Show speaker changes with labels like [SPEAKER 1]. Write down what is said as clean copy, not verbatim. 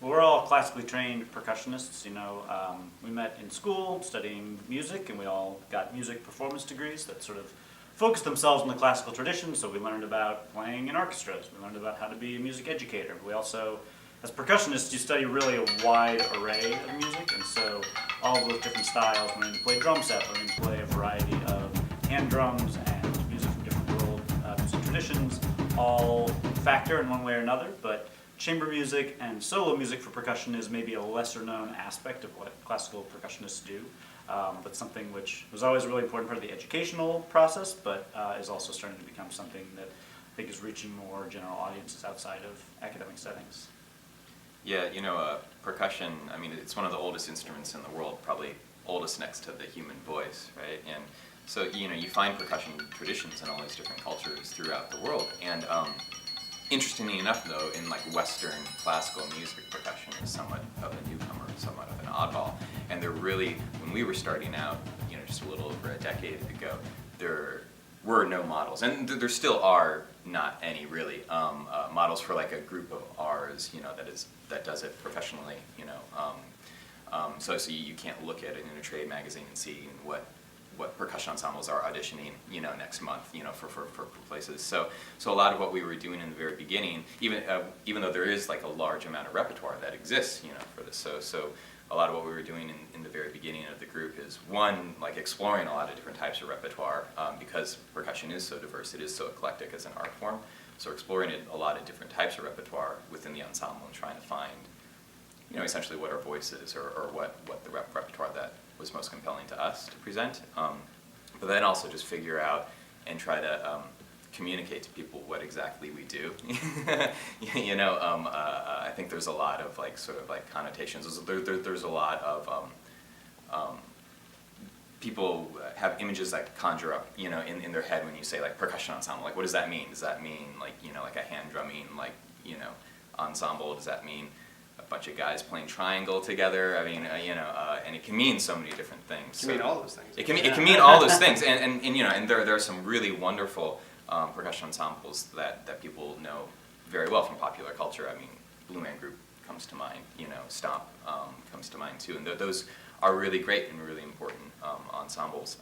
[SPEAKER 1] We're all classically trained percussionists. We met in school studying music, and we all got music performance degrees that sort of focused themselves on the classical tradition. So we learned about playing in orchestras. We learned about how to be a music educator. We also, as percussionists, you study really a wide array of music, and so all of those different styles, learning to play drum set, learning to play a variety of hand drums and music from different world music traditions, all factor in one way or another. But chamber music and solo music for percussion is maybe a lesser known aspect of what classical percussionists do, but something which was always a really important part of the educational process, but is also starting to become something that I think is reaching more general audiences outside of academic settings.
[SPEAKER 2] Yeah, percussion, I mean, it's one of the oldest instruments in the world, probably oldest next to the human voice, right? And so, you find percussion traditions in all these different cultures throughout the world. And interestingly enough, though, in like Western classical music, percussion is somewhat of a newcomer, somewhat of an oddball. And there really, when we were starting out, just a little over a decade ago, there were no models, and there still are not any really models for like a group of ours, that does it professionally, so you can't look at it in a trade magazine and see what percussion ensembles are auditioning, next month, for places. So a lot of what we were doing in the very beginning, even though there is like a large amount of repertoire that exists, for this. So a lot of what we were doing in the very beginning of the group is one, like exploring a lot of different types of repertoire, because percussion is so diverse, it is so eclectic as an art form. So exploring a lot of different types of repertoire within the ensemble and trying to find, essentially what our voice is, or what the repertoire that was most compelling to us to present, but then also just figure out and try to communicate to people what exactly we do. I think there's a lot of like sort of like connotations. There's a lot of people have images that conjure up, in their head when you say like percussion ensemble. Like, what does that mean? Does that mean like like a hand drumming ensemble? Does that mean a bunch of guys playing triangle together? I mean, and it can mean so many different things.
[SPEAKER 3] It can mean all those things.
[SPEAKER 2] It can mean all those things, and there are some really wonderful percussion ensembles that people know very well from popular culture. I mean, Blue Man Group comes to mind. Stomp comes to mind too, and those are really great and really important ensembles.